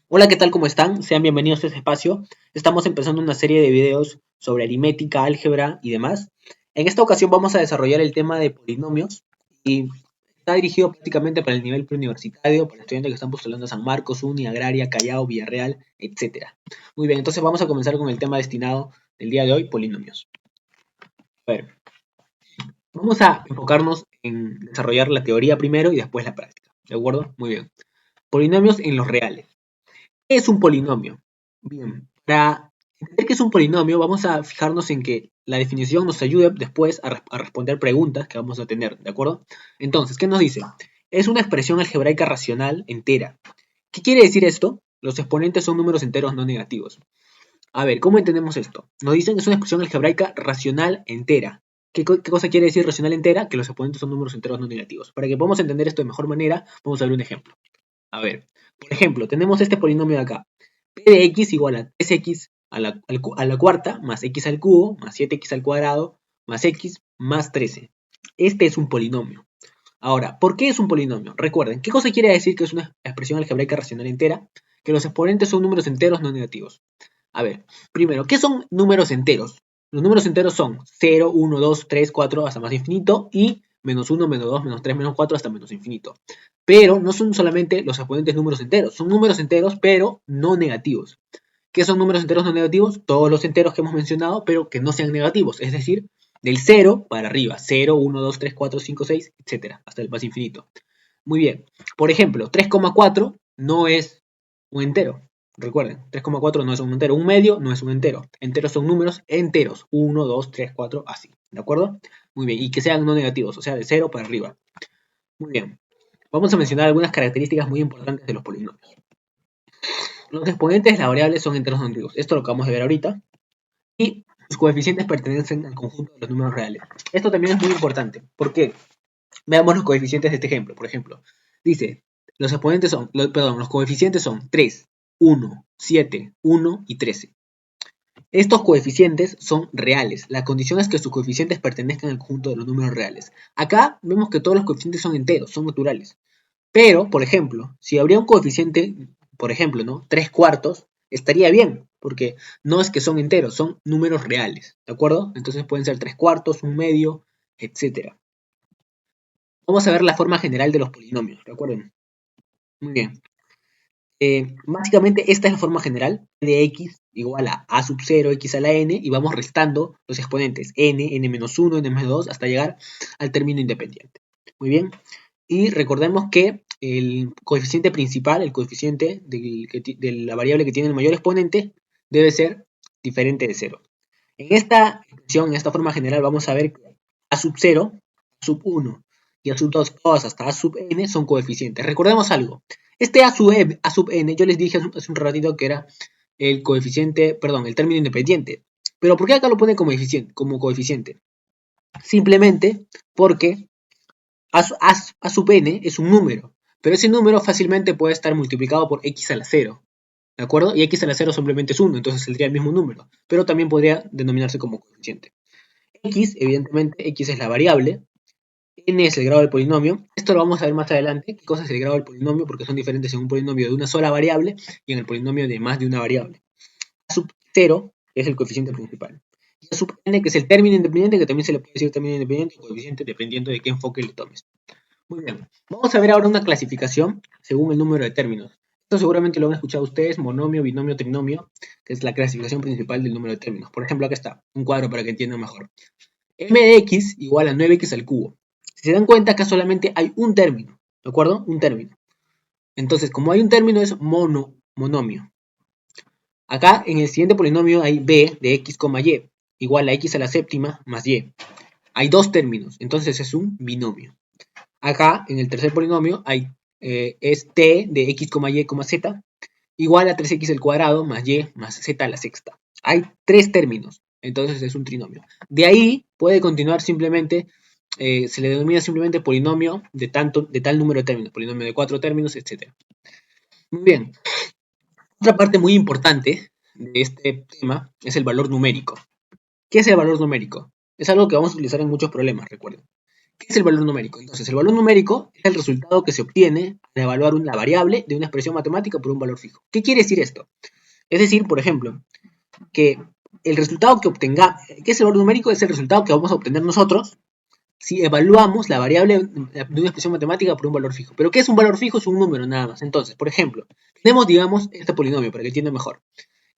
Hola, ¿qué tal? ¿Cómo están? Sean bienvenidos a este espacio. Estamos empezando una serie de videos sobre aritmética, álgebra y demás. En esta ocasión vamos a desarrollar el tema de polinomios y está dirigido prácticamente para el nivel preuniversitario, para estudiantes que están postulando a San Marcos, Uni, Agraria, Callao, Villarreal, etcétera. Muy bien, entonces vamos a comenzar con el tema destinado del día de hoy, polinomios. A ver, vamos a enfocarnos en desarrollar la teoría primero y después la práctica. ¿De acuerdo? Muy bien. Polinomios en los reales. ¿Qué es un polinomio? Bien, para entender qué es un polinomio, vamos a fijarnos en que la definición nos ayude después a responder preguntas que vamos a tener, ¿de acuerdo? Entonces, ¿qué nos dice? Es una expresión algebraica racional entera. ¿Qué quiere decir esto? Los exponentes son números enteros no negativos. A ver, ¿cómo entendemos esto? Nos dicen que es una expresión algebraica racional entera. ¿Qué cosa quiere decir racional entera? Que los exponentes son números enteros no negativos. Para que podamos entender esto de mejor manera, vamos a ver un ejemplo. A ver, por ejemplo, tenemos este polinomio de acá. P de x igual a 3x a la cuarta más x al cubo más 7x al cuadrado más x más 13. Este es un polinomio. Ahora, ¿por qué es un polinomio? Recuerden, ¿qué cosa quiere decir que es una expresión algebraica racional entera? Que los exponentes son números enteros no negativos. A ver, primero, ¿qué son números enteros? Los números enteros son 0, 1, 2, 3, 4 hasta más infinito y menos 1, menos 2, menos 3, menos 4 hasta menos infinito. Pero no son solamente los exponentes números enteros, son números enteros pero no negativos. ¿Qué son números enteros no negativos? Todos los enteros que hemos mencionado pero que no sean negativos, es decir, del 0 para arriba, 0, 1, 2, 3, 4, 5, 6, etcétera, hasta el más infinito. Muy bien, por ejemplo, 3,4 no es un entero. Recuerden, 3,4 no es un entero. Un medio no es un entero. Enteros son números enteros. 1, 2, 3, 4, así. ¿De acuerdo? Muy bien. Y que sean no negativos, o sea, de 0 para arriba. Muy bien. Vamos a mencionar algunas características muy importantes de los polinomios. Los exponentes de las variables son enteros no negativos. Esto lo acabamos de ver ahorita. Y los coeficientes pertenecen al conjunto de los números reales. Esto también es muy importante. ¿Por qué? Veamos los coeficientes de este ejemplo. Por ejemplo, dice, los coeficientes son 3, 1, 7, 1 y 13. Estos coeficientes son reales. La condición es que sus coeficientes pertenezcan al conjunto de los números reales. Acá vemos que todos los coeficientes son enteros, son naturales. Pero, por ejemplo, si habría un coeficiente, por ejemplo, ¿no? 3 cuartos, estaría bien, porque no es que son enteros, son números reales, ¿de acuerdo? Entonces pueden ser 3 cuartos, un medio, etcétera. Vamos a ver la forma general de los polinomios, ¿recuerden? Muy bien. Básicamente esta es la forma general de x igual a sub 0, x a la n, y vamos restando los exponentes n, n-1, n-2, hasta llegar al término independiente. Muy bien. Y recordemos que el coeficiente principal, el coeficiente de la variable que tiene el mayor exponente, debe ser diferente de 0. En esta expresión, en esta forma general, vamos a ver que a sub 0, a sub 1 y a sub 2, todas hasta a sub n son coeficientes. Recordemos algo. Este a sub n, yo les dije hace un ratito que era el coeficiente, perdón, el término independiente. Pero ¿por qué acá lo pone como coeficiente? Simplemente porque a sub n es un número, pero ese número fácilmente puede estar multiplicado por x a la 0. ¿De acuerdo? Y x a la 0 simplemente es 1, entonces saldría el mismo número, pero también podría denominarse como coeficiente. X, evidentemente, x es la variable, n es el grado del polinomio. Esto lo vamos a ver más adelante, qué cosa es el grado del polinomio, porque son diferentes en un polinomio de una sola variable y en el polinomio de más de una variable. A sub 0 es el coeficiente principal. Y a sub n, que es el término independiente, que también se le puede decir término independiente o coeficiente, dependiendo de qué enfoque le tomes. Muy bien, vamos a ver ahora una clasificación según el número de términos. Esto seguramente lo han escuchado ustedes, monomio, binomio, trinomio, que es la clasificación principal del número de términos. Por ejemplo, acá está, un cuadro para que entiendan mejor. M de x igual a 9x al cubo. Si se dan cuenta, acá solamente hay un término, ¿de acuerdo? Un término. Entonces, como hay un término, es monomio. Acá, en el siguiente polinomio, hay b de x, y, igual a x a la séptima más y. Hay dos términos, entonces es un binomio. Acá, en el tercer polinomio, es t de x, y, z, igual a 3x al cuadrado más y más z a la sexta. Hay tres términos, entonces es un trinomio. De ahí puede continuar simplemente, se le denomina simplemente polinomio de tal número de términos, polinomio de 4 términos, etc. Muy bien. Otra parte muy importante de este tema es el valor numérico. ¿Qué es el valor numérico? Es algo que vamos a utilizar en muchos problemas, recuerden. ¿Qué es el valor numérico? Entonces, el valor numérico es el resultado que se obtiene al evaluar una variable de una expresión matemática por un valor fijo. ¿Qué quiere decir esto? Es decir, por ejemplo, que el resultado que obtenga, ¿qué es el valor numérico? Es el resultado que vamos a obtener nosotros si evaluamos la variable de una expresión matemática por un valor fijo. ¿Pero qué es un valor fijo? Es un número nada más. Entonces, por ejemplo, tenemos, digamos, este polinomio para que entienda mejor.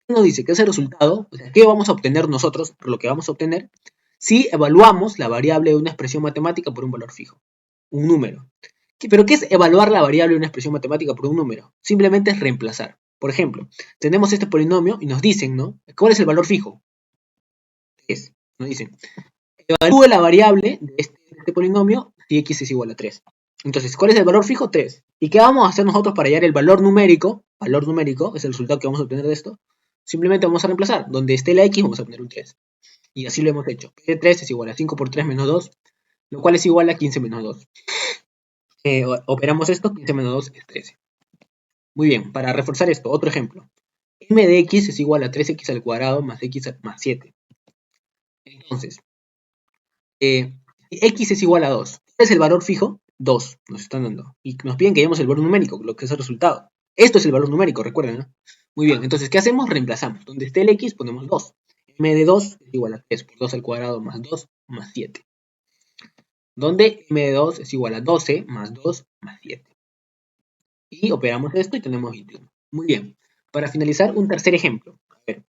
Nos dice que es el resultado, o sea, ¿qué vamos a obtener nosotros? Por lo que vamos a obtener si evaluamos la variable de una expresión matemática por un valor fijo, un número. ¿Pero qué es evaluar la variable de una expresión matemática por un número? Simplemente es reemplazar. Por ejemplo, tenemos este polinomio y nos dicen, ¿no? ¿Cuál es el valor fijo? Nos dicen, evalúe la variable de este polinomio si x es igual a 3. Entonces, ¿cuál es el valor fijo? 3. ¿Y qué vamos a hacer nosotros para hallar el valor numérico? Valor numérico es el resultado que vamos a obtener de esto. Simplemente vamos a reemplazar. Donde esté la x vamos a poner un 3. Y así lo hemos hecho. P de 3 es igual a 5 por 3 menos 2, lo cual es igual a 15 menos 2. Operamos esto, 15 menos 2 es 13. Muy bien, para reforzar esto, otro ejemplo. M de x es igual a 3x al cuadrado más x más 7. Entonces, x es igual a 2. ¿Cuál es el valor fijo? 2 nos están dando. Y nos piden que hayamos el valor numérico, lo que es el resultado. Esto es el valor numérico, recuerden, ¿no? Muy bien, entonces, ¿qué hacemos? Reemplazamos. Donde esté el x, ponemos 2. M de 2 es igual a 3 por 2 al cuadrado más 2 más 7. Donde m de 2 es igual a 12 más 2 más 7. Y operamos esto y tenemos 21. Muy bien. Para finalizar, un tercer ejemplo. A ver,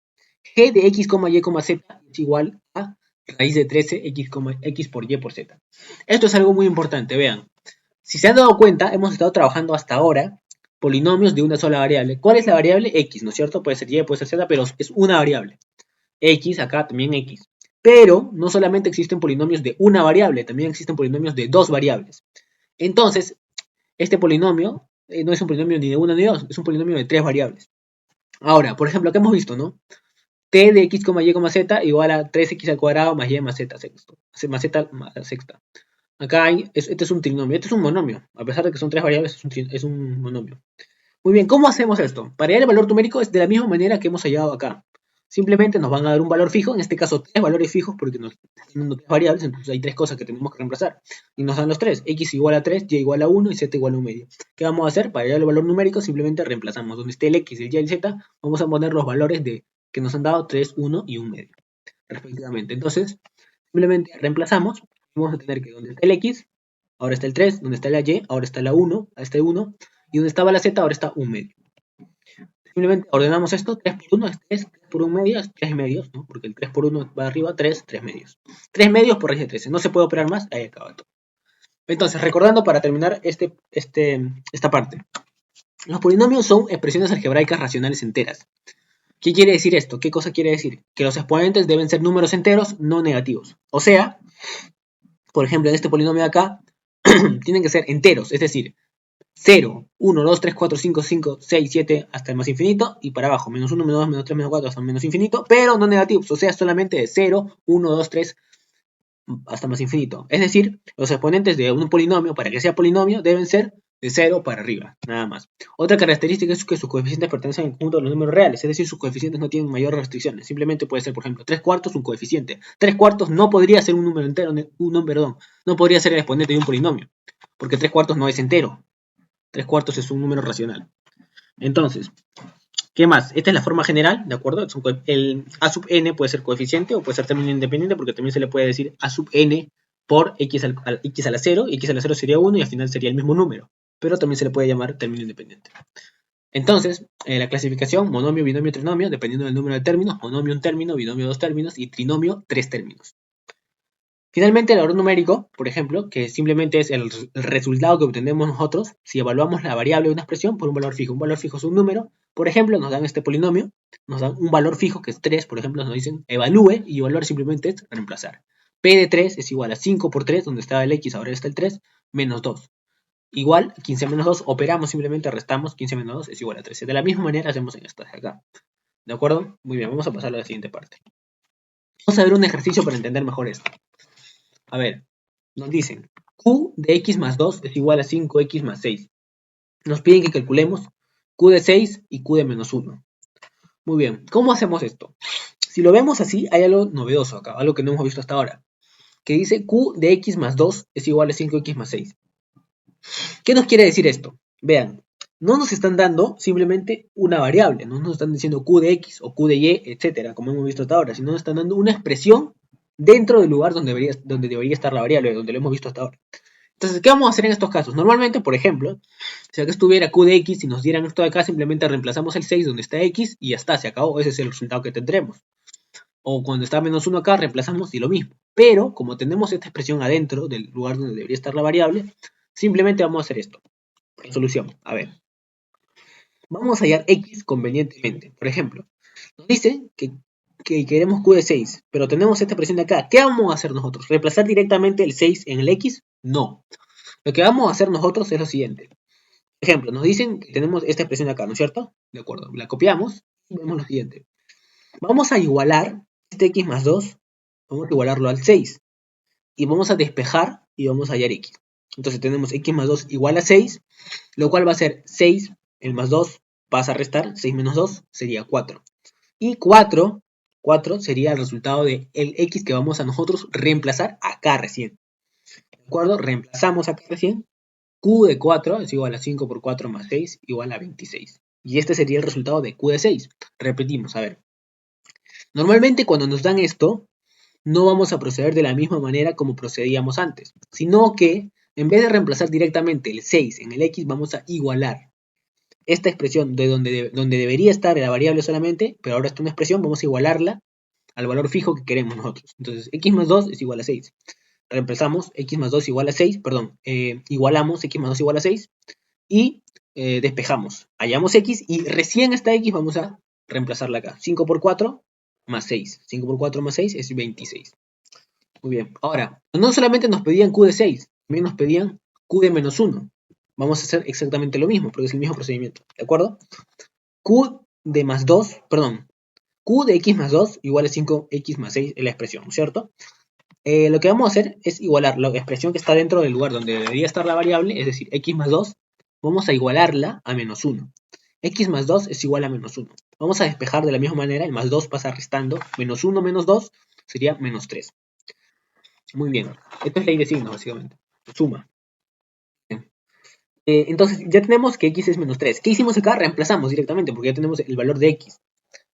g de x, y, z es igual a raíz de 13 x por y por z. Esto es algo muy importante, vean. Si se han dado cuenta, hemos estado trabajando hasta ahora polinomios de una sola variable. ¿Cuál es la variable? X, ¿no es cierto? Puede ser y, puede ser z, pero es una variable. X, acá también x. Pero no solamente existen polinomios de una variable, también existen polinomios de dos variables. Entonces, este polinomio no es un polinomio ni de una ni de dos, es un polinomio de tres variables. Ahora, por ejemplo, acá hemos visto, ¿no? T de x, y, z igual a 3x al cuadrado más y más z sexto. Más z más sexta. Acá hay, este es un trinomio, este es un monomio. A pesar de que son tres variables, es un monomio. Muy bien, ¿cómo hacemos esto? Para hallar el valor numérico es de la misma manera que hemos hallado acá. Simplemente nos van a dar un valor fijo, en este caso tres valores fijos porque nos están dando tres variables, entonces hay tres cosas que tenemos que reemplazar. Y nos dan los tres, x igual a 3, y igual a 1 y z igual a 1 medio. ¿Qué vamos a hacer? Para hallar el valor numérico simplemente reemplazamos. Donde esté el x, el y y el z, vamos a poner los valores que nos han dado 3, 1 y 1 medio, respectivamente. Entonces, simplemente reemplazamos. Vamos a tener que donde está el x, ahora está el 3, donde está la y, ahora está la 1, ahora está el 1, y donde estaba la z, ahora está 1 medio. Simplemente ordenamos esto, 3 por 1 es 3, 3 por 1 medio es 3 medios, ¿no? Porque el 3 por 1 va arriba, 3, 3 medios. 3 medios por raíz de 13, no se puede operar más, ahí acaba todo. Entonces, recordando para terminar esta parte. Los polinomios son expresiones algebraicas racionales enteras. ¿Qué quiere decir esto? ¿Qué cosa quiere decir? Que los exponentes deben ser números enteros no negativos. O sea, por ejemplo, en este polinomio de acá, tienen que ser enteros, es decir, 0, 1, 2, 3, 4, 5, 5, 6, 7 hasta el más infinito y para abajo, menos 1, menos 2, menos 3, menos 4 hasta el menos infinito, pero no negativos, o sea, solamente de 0, 1, 2, 3 hasta más infinito. Es decir, los exponentes de un polinomio, para que sea polinomio, deben ser de 0 para arriba, nada más. Otra característica es que sus coeficientes pertenecen al conjunto de los números reales, es decir, sus coeficientes no tienen mayores restricciones. Simplemente puede ser, por ejemplo, 3 cuartos un coeficiente. 3 cuartos no podría ser un número entero, no podría ser el exponente de un polinomio, porque 3 cuartos no es entero. 3 cuartos es un número racional. Entonces, ¿qué más? Esta es la forma general, ¿de acuerdo? El a sub n puede ser coeficiente o puede ser término independiente porque también se le puede decir a sub n por x a la 0, y x a la 0 sería 1 y al final sería el mismo número, pero también se le puede llamar término independiente. Entonces, la clasificación, monomio, binomio, trinomio, dependiendo del número de términos, monomio un término, binomio dos términos y trinomio tres términos. Finalmente, el valor numérico, por ejemplo, que simplemente es el resultado que obtenemos nosotros si evaluamos la variable de una expresión por un valor fijo. Un valor fijo es un número. Por ejemplo, nos dan este polinomio, nos dan un valor fijo que es 3, por ejemplo, nos dicen evalúe y evaluar simplemente es reemplazar. P de 3 es igual a 5 por 3, donde estaba el x, ahora está el 3, menos 2. Igual, 15 menos 2, operamos simplemente, restamos, 15 menos 2 es igual a 13. De la misma manera hacemos en esta de acá. ¿De acuerdo? Muy bien, vamos a pasar a la siguiente parte. Vamos a ver un ejercicio para entender mejor esto. A ver, nos dicen q de x más 2 es igual a 5x más 6. Nos piden que calculemos q de 6 y q de menos 1. Muy bien, ¿cómo hacemos esto? Si lo vemos así, hay algo novedoso acá, algo que no hemos visto hasta ahora. que dice Q de X más 2 es igual a 5X más 6. ¿Qué nos quiere decir esto? Vean, no nos están dando simplemente una variable, no nos están diciendo Q de X o Q de Y, etcétera, como hemos visto hasta ahora, sino nos están dando una expresión dentro del lugar donde debería estar la variable, donde lo hemos visto hasta ahora. Entonces, ¿qué vamos a hacer en estos casos? Normalmente, por ejemplo, si acá estuviera Q de X y nos dieran esto de acá, simplemente reemplazamos el 6 donde está X y ya está, se acabó, ese es el resultado que tendremos. O cuando está menos 1 acá, reemplazamos y lo mismo. Pero, como tenemos esta expresión adentro del lugar donde debería estar la variable, simplemente vamos a hacer esto. Solución, a ver. Vamos a hallar X convenientemente. Por ejemplo, nos dice que queremos Q de 6, pero tenemos esta expresión de acá. ¿Qué vamos a hacer nosotros? ¿Reemplazar directamente el 6 en el X? No. Lo que vamos a hacer nosotros es lo siguiente. Por ejemplo, nos dicen que tenemos esta expresión de acá, ¿no es cierto? De acuerdo, la copiamos y vemos lo siguiente. Vamos a igualar este X más 2, vamos a igualarlo al 6. Y vamos a despejar y vamos a hallar X. Entonces tenemos X más 2 igual a 6, lo cual va a ser 6, el más 2 pasa a restar, 6 menos 2 sería 4. Y 4 sería el resultado del X que vamos a nosotros reemplazar acá recién. ¿De acuerdo? Reemplazamos acá recién. Q de 4 es igual a 5 por 4 más 6 igual a 26. Y este sería el resultado de Q de 6. Repetimos, a ver. Normalmente cuando nos dan esto, no vamos a proceder de la misma manera como procedíamos antes, sino que en vez de reemplazar directamente el 6 en el X, vamos a igualar esta expresión de donde debería estar la variable solamente, pero ahora está una expresión, vamos a igualarla al valor fijo que queremos nosotros. Entonces, X más 2 es igual a 6. Reemplazamos X más 2 igual a 6, perdón, igualamos X más 2 igual a 6 y despejamos. Hallamos X y recién esta X vamos a reemplazarla acá. 5 por 4 más 6. 5 por 4 más 6 es 26. Muy bien. Ahora, no solamente nos pedían Q de 6, también nos pedían Q de menos 1. Vamos a hacer exactamente lo mismo, porque es el mismo procedimiento. ¿De acuerdo? Q de más 2, perdón. Q de X más 2 igual a 5X más 6 es la expresión, ¿cierto? Lo que vamos a hacer es igualar la expresión que está dentro del lugar donde debería estar la variable, es decir, X más 2, vamos a igualarla a menos 1. X más 2 es igual a menos 1. Vamos a despejar de la misma manera, el más 2 pasa restando, menos 1 menos 2 sería menos 3. Muy bien, esto es ley de signos básicamente, suma. Bien. Entonces ya tenemos que X es menos 3. ¿Qué hicimos acá? Reemplazamos directamente porque ya tenemos el valor de X.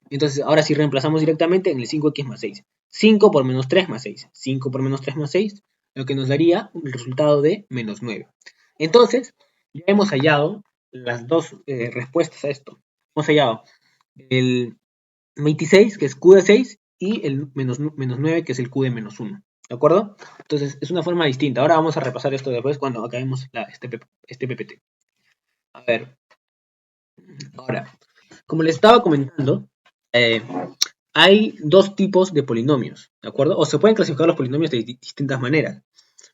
Entonces ahora sí reemplazamos directamente en el 5X más 6. 5 por menos 3 más 6. 5 por menos 3 más 6, lo que nos daría el resultado de menos 9. Entonces, ya hemos hallado las dos respuestas a esto. Hemos hallado el 26, que es Q de 6, y el menos 9, que es el Q de menos 1. ¿De acuerdo? Entonces, es una forma distinta. Ahora vamos a repasar esto después cuando acabemos este PPT. A ver. Ahora, como les estaba comentando, hay dos tipos de polinomios, ¿de acuerdo? O se pueden clasificar los polinomios de distintas maneras.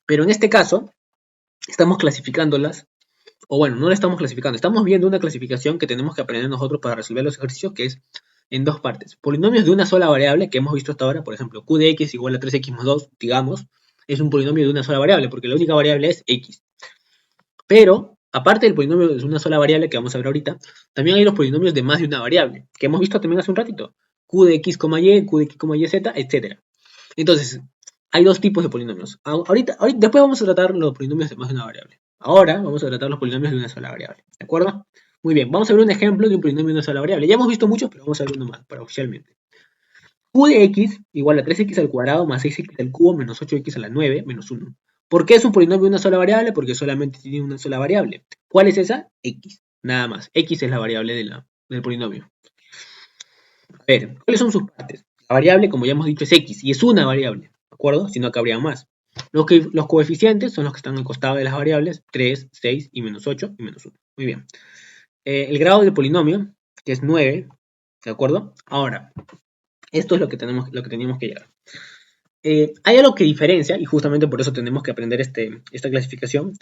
Pero en este caso, estamos clasificándolas, o bueno, no la estamos clasificando, estamos viendo una clasificación que tenemos que aprender nosotros para resolver los ejercicios, que es en dos partes. Polinomios de una sola variable, que hemos visto hasta ahora, por ejemplo, Q de X igual a 3X más 2, digamos, es un polinomio de una sola variable, porque la única variable es X. Pero, aparte del polinomio de una sola variable, que vamos a ver ahorita, también hay los polinomios de más de una variable, que hemos visto también hace un ratito. Q de X, Y, Q de X, Y, Z, etc. Entonces, hay dos tipos de polinomios. Ahorita, después vamos a tratar los polinomios de más de una variable. Ahora vamos a tratar los polinomios de una sola variable. ¿De acuerdo? Muy bien, vamos a ver un ejemplo de un polinomio de una sola variable. Ya hemos visto muchos, pero vamos a ver uno más, para oficialmente. Q de X igual a 3X al cuadrado más 6X al cubo menos 8X a la 9 menos 1. ¿Por qué es un polinomio de una sola variable? Porque solamente tiene una sola variable. ¿Cuál es esa? X. Nada más. X es la variable del polinomio. A ver, ¿cuáles son sus partes? La variable, como ya hemos dicho, es X y es una variable. ¿De acuerdo? Si no, acá habría más. Los coeficientes son los que están al costado de las variables, 3, 6 y menos 8 y menos 1. Muy bien. El grado del polinomio, que es 9, ¿de acuerdo? Ahora, esto es lo que teníamos que llegar. Hay algo que diferencia, y justamente por eso tenemos que aprender esta clasificación,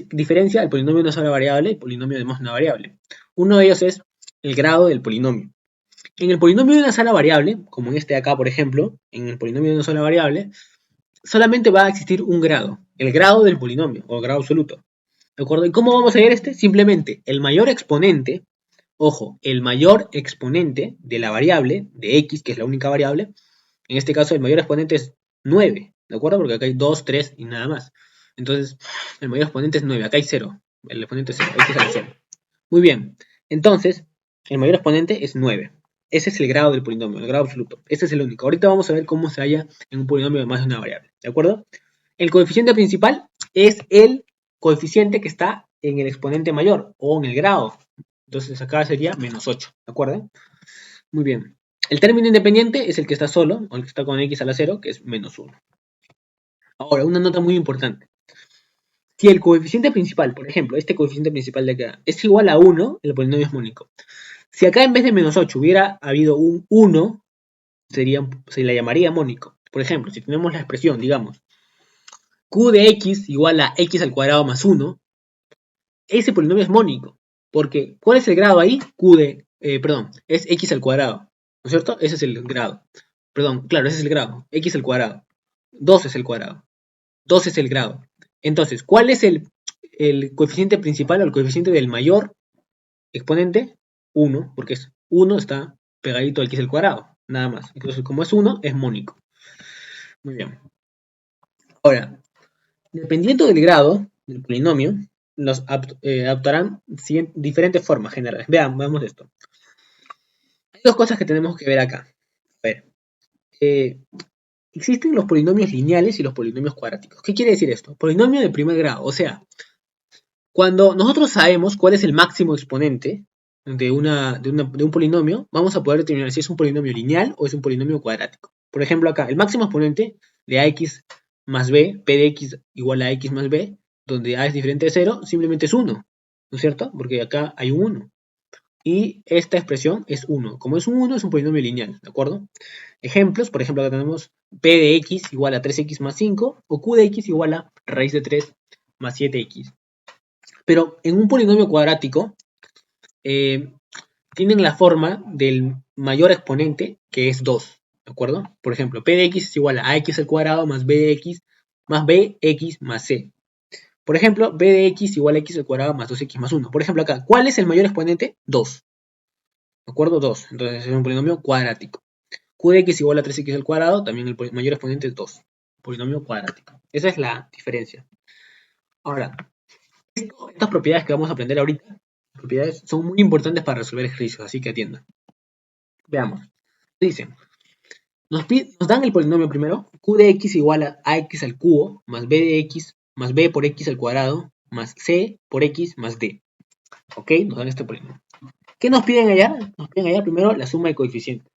diferencia el polinomio de una sola variable y el polinomio de más de una variable. Uno de ellos es el grado del polinomio. En el polinomio de una sola variable, como en este de acá, por ejemplo, en el polinomio de una sola variable, solamente va a existir un grado, el grado del polinomio, o el grado absoluto. ¿De acuerdo? ¿Y cómo vamos a ver este? Simplemente el mayor exponente, ojo, el mayor exponente de la variable, de x, que es la única variable, en este caso el mayor exponente es 9. ¿de acuerdo? Porque acá hay 2, 3 y nada más. Entonces, el mayor exponente es 9, acá hay 0. El exponente es 0, hay que usar 0. Muy bien, entonces, el mayor exponente es 9. Ese es el grado del polinomio, el grado absoluto. Ese es el único. Ahorita vamos a ver cómo se halla en un polinomio de más de una variable, ¿de acuerdo? El coeficiente principal es el coeficiente que está en el exponente mayor o en el grado. Entonces acá sería menos 8, ¿de acuerdo? Muy bien. El término independiente es el que está solo, o el que está con x a la 0, que es menos 1. Ahora, una nota muy importante. Si el coeficiente principal, por ejemplo, este coeficiente principal de acá, es igual a 1, el polinomio es mónico. Si acá en vez de menos 8 hubiera habido un 1, se la llamaría mónico. Por ejemplo, si tenemos la expresión, digamos, q de x igual a x al cuadrado más 1, ese polinomio es mónico. Porque, ¿cuál es el grado ahí? Es x al cuadrado. ¿No es cierto? Ese es el grado. Perdón, claro, ese es el grado. X al cuadrado. 2 es el cuadrado. 2 es el grado. Entonces, ¿cuál es el coeficiente principal o el coeficiente del mayor exponente? 1, porque es 1 está pegadito al x al cuadrado. Nada más. Entonces, como es 1, es mónico. Muy bien. Ahora, dependiendo del grado del polinomio, los adoptarán diferentes formas generales. Veamos esto. Hay dos cosas que tenemos que ver acá. A ver, eh, existen los polinomios lineales y los polinomios cuadráticos. ¿Qué quiere decir esto? Polinomio de primer grado, o sea, cuando nosotros sabemos cuál es el máximo exponente de un polinomio, vamos a poder determinar si es un polinomio lineal o es un polinomio cuadrático. Por ejemplo, acá, el máximo exponente de ax más b, p de x igual a x más b, donde a es diferente de 0, simplemente es 1, ¿no es cierto? Porque acá hay un 1. Y esta expresión es 1. Como es un 1, es un polinomio lineal, ¿de acuerdo? Ejemplos, por ejemplo, acá tenemos p de x igual a 3x más 5 o q de x igual a raíz de 3 más 7x. Pero en un polinomio cuadrático eh, tienen la forma del mayor exponente, que es 2, ¿de acuerdo? Por ejemplo, p de x es igual a ax al cuadrado más b de x más bx más c. Por ejemplo, b de x igual a x al cuadrado más 2x más 1. Por ejemplo, acá, ¿cuál es el mayor exponente? 2. ¿De acuerdo? 2. Entonces es un polinomio cuadrático. Q de x igual a 3x al cuadrado, también el mayor exponente es 2. Polinomio cuadrático. Esa es la diferencia. Ahora, estas propiedades que vamos a aprender ahorita, propiedades son muy importantes para resolver ejercicios, así que atiendan. Veamos. Dicen, nos dan el polinomio primero, q de x igual a ax al cubo, más b de x, más b por x al cuadrado, más c por x más d. ¿Ok? Nos dan este polinomio. ¿Qué nos piden hallar? Nos piden hallar primero la suma de coeficientes.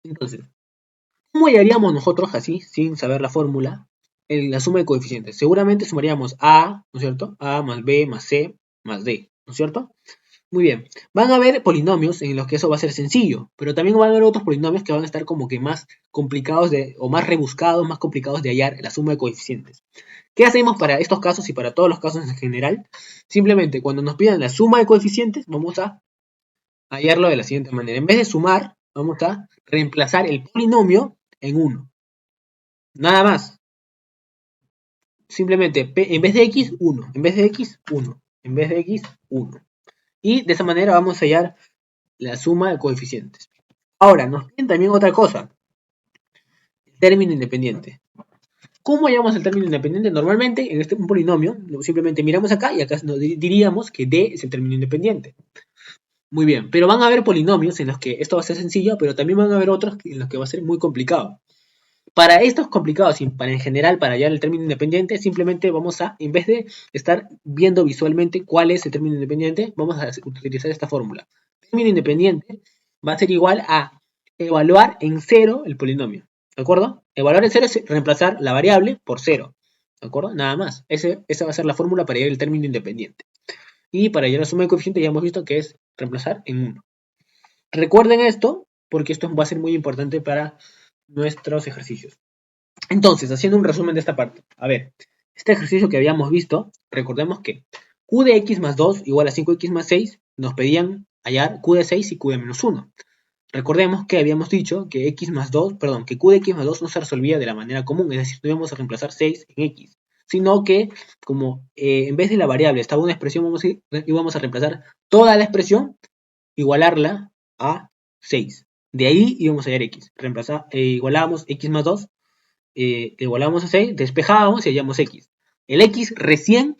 Entonces, ¿cómo hallaríamos nosotros así, sin saber la fórmula, la suma de coeficientes? Seguramente sumaríamos a, ¿no es cierto? A más b más c más d, ¿no es cierto? Muy bien. Van a haber polinomios en los que eso va a ser sencillo, pero también van a haber otros polinomios que van a estar como que más complicados o más rebuscados, más complicados de hallar la suma de coeficientes. ¿Qué hacemos para estos casos y para todos los casos en general? Simplemente cuando nos pidan la suma de coeficientes, vamos a hallarlo de la siguiente manera. En vez de sumar, vamos a reemplazar el polinomio en 1. Nada más. Simplemente en vez de x, 1. En vez de x, 1. En vez de x, 1. Y de esa manera vamos a hallar la suma de coeficientes. Ahora, nos piden también otra cosa. El término independiente. ¿Cómo hallamos el término independiente? Normalmente, en un polinomio, simplemente miramos acá y acá nos diríamos que d es el término independiente. Muy bien, pero van a haber polinomios en los que esto va a ser sencillo, pero también van a haber otros en los que va a ser muy complicado. Para estos complicados y para en general para hallar el término independiente, simplemente vamos a, en vez de estar viendo visualmente cuál es el término independiente, vamos a utilizar esta fórmula. El término independiente va a ser igual a evaluar en 0 el polinomio. ¿De acuerdo? Evaluar en 0 es reemplazar la variable por 0. ¿De acuerdo? Nada más. Esa va a ser la fórmula para hallar el término independiente. Y para hallar la suma de coeficientes ya hemos visto que es reemplazar en 1. Recuerden esto porque esto va a ser muy importante para nuestros ejercicios. Entonces, haciendo un resumen de esta parte. A ver, este ejercicio que habíamos visto, recordemos que q de x más 2 igual a 5x más 6, nos pedían hallar q de 6 y q de menos 1. Recordemos que habíamos dicho que que q de x más 2 no se resolvía de la manera común, es decir, no íbamos a reemplazar 6 en x, sino que como en vez de la variable estaba una expresión, íbamos a reemplazar toda la expresión, igualarla a 6. De ahí íbamos a hallar x. Igualábamos x más 2 le igualamos a 6, despejábamos y hallamos x. El x recién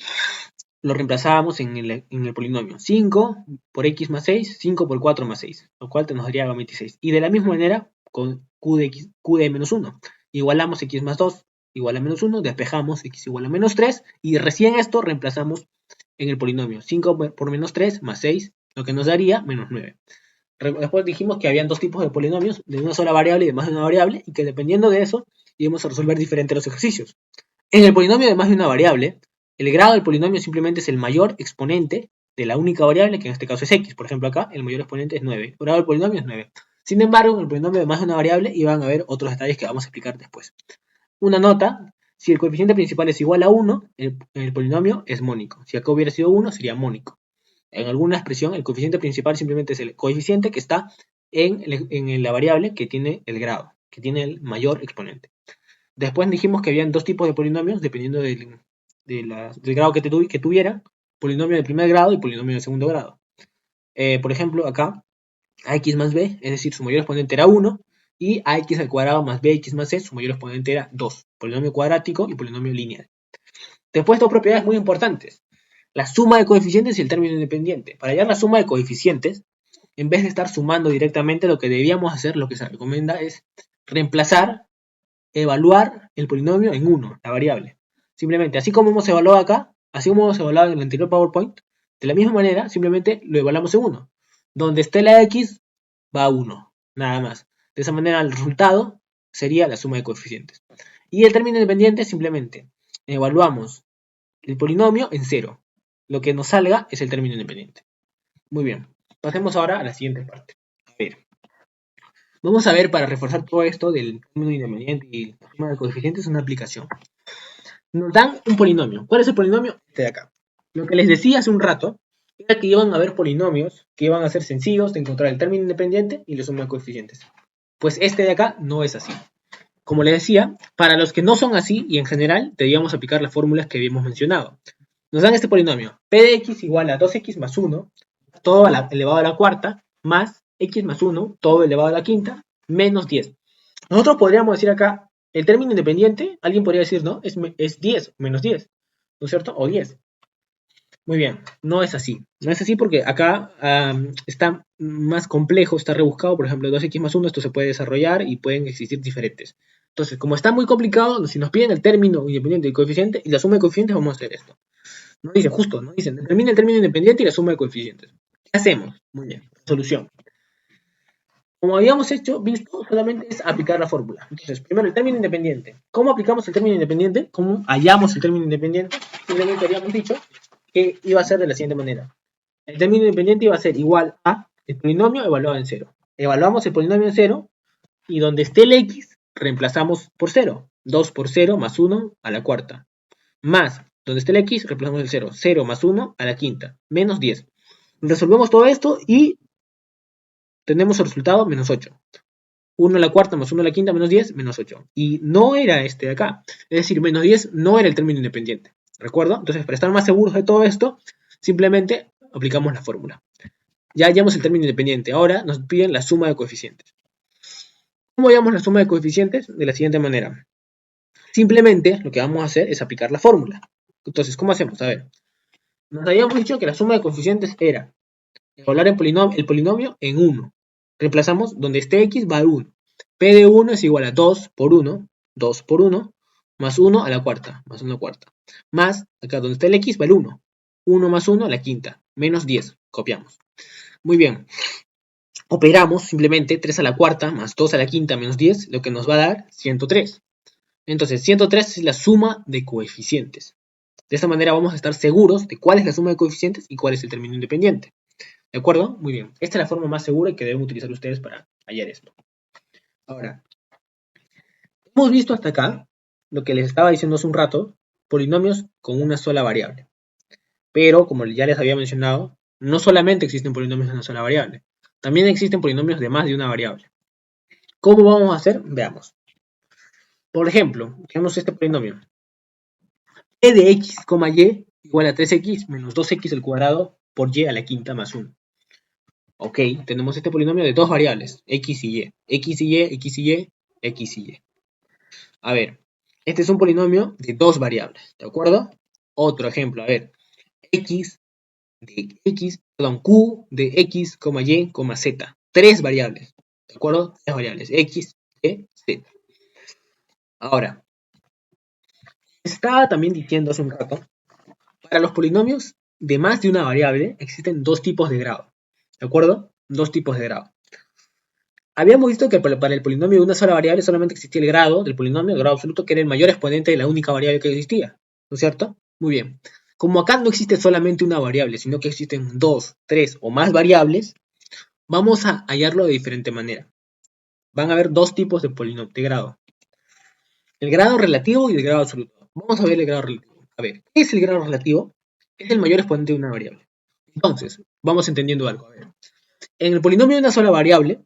lo reemplazábamos en el polinomio. 5 por x más 6, 5 por 4 más 6, lo cual nos daría 26. Y de la misma manera, con q de menos 1, igualamos x más 2 igual a menos 1, despejamos x igual a menos 3, y recién esto reemplazamos en el polinomio. 5 por menos 3 más 6, lo que nos daría menos 9. Después dijimos que habían dos tipos de polinomios, de una sola variable y de más de una variable, y que dependiendo de eso íbamos a resolver diferentes los ejercicios. En el polinomio de más de una variable, el grado del polinomio simplemente es el mayor exponente de la única variable, que en este caso es x. Por ejemplo, acá el mayor exponente es 9. El grado del polinomio es 9. Sin embargo, en el polinomio de más de una variable iban a haber otros detalles que vamos a explicar después. Una nota: si el coeficiente principal es igual a 1, el polinomio es mónico. Si acá hubiera sido 1, sería mónico. En alguna expresión, el coeficiente principal simplemente es el coeficiente que está en la variable que tiene el grado, que tiene el mayor exponente. Después dijimos que habían dos tipos de polinomios dependiendo del grado que tuviera: polinomio de primer grado y polinomio de segundo grado. Por ejemplo, acá ax más b, es decir, su mayor exponente era 1, y ax al cuadrado más bx más c, su mayor exponente era 2, polinomio cuadrático y polinomio lineal. Después, dos propiedades muy importantes: la suma de coeficientes y el término independiente. Para hallar la suma de coeficientes, en vez de estar sumando directamente, lo que debíamos hacer, lo que se recomienda, es reemplazar, evaluar el polinomio en 1, la variable. Simplemente, así como hemos evaluado acá, así como hemos evaluado en el anterior PowerPoint, de la misma manera, simplemente lo evaluamos en 1. Donde esté la x, va a 1, nada más. De esa manera, el resultado sería la suma de coeficientes. Y el término independiente, simplemente evaluamos el polinomio en 0. Lo que nos salga es el término independiente. Muy bien, pasemos ahora a la siguiente parte. A ver, vamos a ver, para reforzar todo esto del término independiente y la suma de coeficientes, una aplicación. Nos dan un polinomio. ¿Cuál es el polinomio? Este de acá. Lo que les decía hace un rato era que iban a haber polinomios que iban a ser sencillos de encontrar el término independiente y la suma de coeficientes. Pues este de acá no es así. Como les decía, para los que no son así y en general, debíamos aplicar las fórmulas que habíamos mencionado. Nos dan este polinomio: p de x igual a 2x más 1, todo elevado a la cuarta, más x más 1, todo elevado a la quinta, menos 10. Nosotros podríamos decir acá, el término independiente, alguien podría decir, ¿no? Es 10, menos 10, ¿no es cierto? O 10. Muy bien, no es así. No es así porque acá está más complejo, está rebuscado. Por ejemplo, 2x más 1, esto se puede desarrollar y pueden existir diferentes. Entonces, como está muy complicado, si nos piden el término independiente y coeficiente y la suma de coeficientes, vamos a hacer esto. No dice justo, no dicen, determina el término independiente y la suma de coeficientes. ¿Qué hacemos? Muy bien, solución. Como habíamos visto, solamente es aplicar la fórmula. Entonces, primero el término independiente. ¿Cómo aplicamos el término independiente? ¿Cómo hallamos el término independiente? Simplemente habíamos dicho que iba a ser de la siguiente manera. El término independiente iba a ser igual a el polinomio evaluado en 0. Evaluamos el polinomio en 0 y donde esté el x, reemplazamos por 0. 2 por 0 más 1 a la cuarta. Más, donde esté el x, reemplazamos el 0. 0 más 1 a la quinta. Menos 10. Resolvemos todo esto y tenemos el resultado menos 8. 1 a la cuarta más 1 a la quinta menos 10, menos 8. Y no era este de acá. Es decir, menos 10 no era el término independiente. ¿Recuerdo? Entonces, para estar más seguros de todo esto, simplemente aplicamos la fórmula. Ya hallamos el término independiente. Ahora nos piden la suma de coeficientes. ¿Cómo hallamos la suma de coeficientes? De la siguiente manera. Simplemente lo que vamos a hacer es aplicar la fórmula. Entonces, ¿cómo hacemos? A ver. Nos habíamos dicho que la suma de coeficientes era evaluar el polinomio en 1. Reemplazamos donde esté x va a 1. P de 1 es igual a 2 por 1, 2 por 1, más 1 a la cuarta, más 1 a la cuarta. Más, acá donde está el x va el 1. 1 más 1 a la quinta, menos 10. Copiamos. Muy bien. Operamos simplemente 3 a la cuarta más 2 a la quinta menos 10, lo que nos va a dar 103. Entonces, 103 es la suma de coeficientes. De esta manera vamos a estar seguros de cuál es la suma de coeficientes y cuál es el término independiente. ¿De acuerdo? Muy bien. Esta es la forma más segura que deben utilizar ustedes para hallar esto. Ahora, hemos visto hasta acá lo que les estaba diciendo hace un rato: polinomios con una sola variable. Pero, como ya les había mencionado, no solamente existen polinomios de una sola variable, también existen polinomios de más de una variable. ¿Cómo vamos a hacer? Veamos. Por ejemplo, tenemos este polinomio: e de x, y igual a 3x menos 2x al cuadrado por y a la quinta más 1. Ok, tenemos este polinomio de dos variables, x y y. X y y, x y y, x y y. A ver, Este es un polinomio de dos variables, ¿de acuerdo? Otro ejemplo, a ver, Q de X, Y, Z. Tres variables, ¿de acuerdo? Tres variables, X, Y, Z. Ahora, estaba también diciendo hace un rato, para los polinomios de más de una variable existen dos tipos de grado, ¿de acuerdo? Dos tipos de grado. Habíamos visto que para el polinomio de una sola variable solamente existía el grado del polinomio, el grado absoluto, que era el mayor exponente de la única variable que existía, ¿no es cierto? Muy bien. Como acá no existe solamente una variable, sino que existen dos, tres o más variables, vamos a hallarlo de diferente manera. Van a haber dos tipos de polinomio de grado. El grado relativo y el grado absoluto. Vamos a ver el grado relativo. A ver, ¿qué es el grado relativo? Es el mayor exponente de una variable. Entonces, vamos entendiendo algo. A ver, en el polinomio de una sola variable,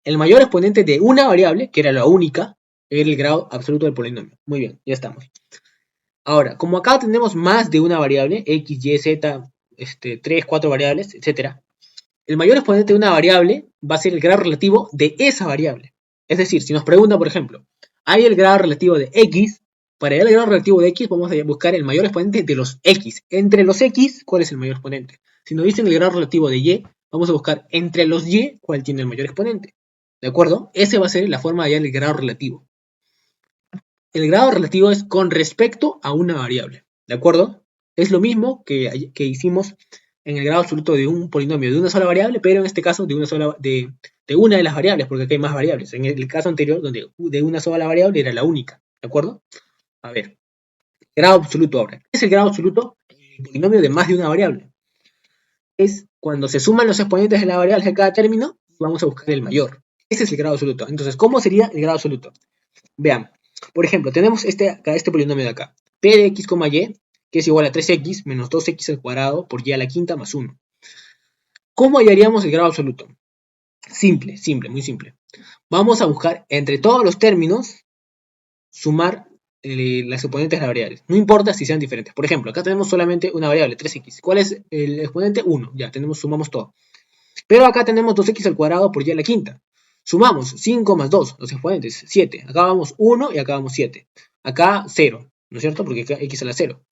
el mayor exponente de una variable, que era la única, era el grado absoluto del polinomio. Muy bien, ya estamos. Ahora, como acá tenemos más de una variable, x, y, z, 3, 4 variables, etc., el mayor exponente de una variable va a ser el grado relativo de esa variable. Es decir, si nos preguntan, por ejemplo, ¿hay el grado relativo de x? Para hallar el grado relativo de x vamos a buscar el mayor exponente de los x. Entre los x, ¿cuál es el mayor exponente? Si nos dicen el grado relativo de y, vamos a buscar entre los y cuál tiene el mayor exponente. ¿De acuerdo? Esa va a ser la forma de hallar el grado relativo. El grado relativo es con respecto a una variable. ¿De acuerdo? Es lo mismo que hicimos en el grado absoluto de un polinomio de una sola variable, pero en este caso de una de las variables, porque aquí hay más variables. En el caso anterior, donde de una sola variable era la única. ¿De acuerdo? A ver, grado absoluto ahora. ¿Qué es el grado absoluto? El polinomio de más de una variable. Es cuando se suman los exponentes de la variable de cada término, vamos a buscar el mayor. Ese es el grado absoluto. Entonces, ¿cómo sería el grado absoluto? Vean, por ejemplo, tenemos este polinomio de acá, p de x, y, que es igual a 3x menos 2x al cuadrado por y a la quinta más 1. ¿Cómo hallaríamos el grado absoluto? Simple, muy simple. Vamos a buscar entre todos los términos, sumar las exponentes de las variables. No importa si sean diferentes. Por ejemplo, acá tenemos solamente una variable, 3x. ¿Cuál es el exponente? 1. Ya, sumamos todo. Pero acá tenemos 2x al cuadrado por y a la quinta. Sumamos 5 más 2, los exponentes, 7. Acá vamos 1 y acá vamos 7. Acá 0, ¿no es cierto? Porque acá x a la 0.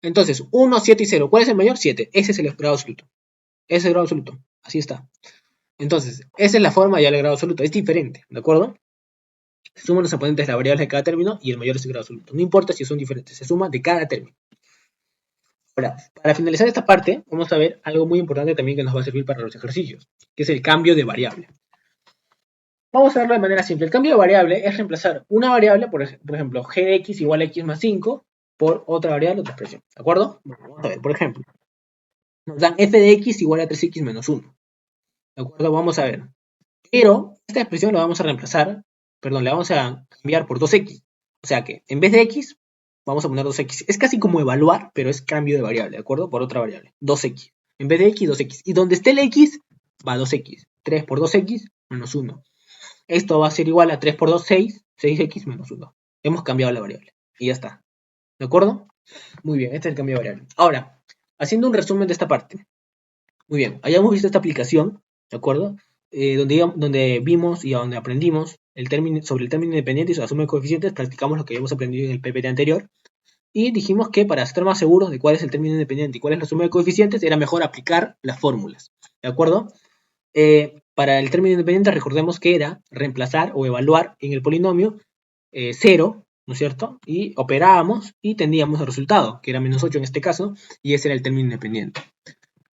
Entonces, 1, 7 y 0. ¿Cuál es el mayor? 7. Ese es el grado absoluto. Ese es el grado absoluto. Así está. Entonces, esa es la forma ya del grado absoluto. Es diferente, ¿de acuerdo? Se suman los exponentes de las variables de cada término y el mayor es el grado absoluto. No importa si son diferentes, se suma de cada término. Ahora, para finalizar esta parte, vamos a ver algo muy importante también que nos va a servir para los ejercicios, que es el cambio de variable. Vamos a verlo de manera simple. El cambio de variable es reemplazar una variable, por ejemplo, g de x igual a x más 5, por otra variable, otra expresión. ¿De acuerdo? Bueno, vamos a ver, por ejemplo, nos dan f de x igual a 3x menos 1. ¿De acuerdo? Vamos a ver. Pero esta expresión la vamos a reemplazar, perdón, la vamos a cambiar por 2x. O sea que en vez de x, vamos a poner 2x. Es casi como evaluar, pero es cambio de variable, ¿de acuerdo? Por otra variable, 2x. En vez de x, 2x. Y donde esté el x, va 2x. 3 por 2x menos 1. Esto va a ser igual a 3 por 2, 6. 6x menos 1. Hemos cambiado la variable. Y ya está. ¿De acuerdo? Muy bien, este es el cambio de variable. Ahora, haciendo un resumen de esta parte. Muy bien, hayamos visto esta aplicación, ¿de acuerdo? Donde vimos y donde aprendimos sobre el término independiente y su suma de coeficientes, practicamos lo que habíamos aprendido en el PPT anterior. Y dijimos que para estar más seguros de cuál es el término independiente y cuál es la suma de coeficientes, era mejor aplicar las fórmulas. ¿De acuerdo? Para el término independiente recordemos que era reemplazar o evaluar en el polinomio 0, ¿no es cierto? Y operábamos y tendríamos el resultado, que era menos 8 en este caso, y ese era el término independiente.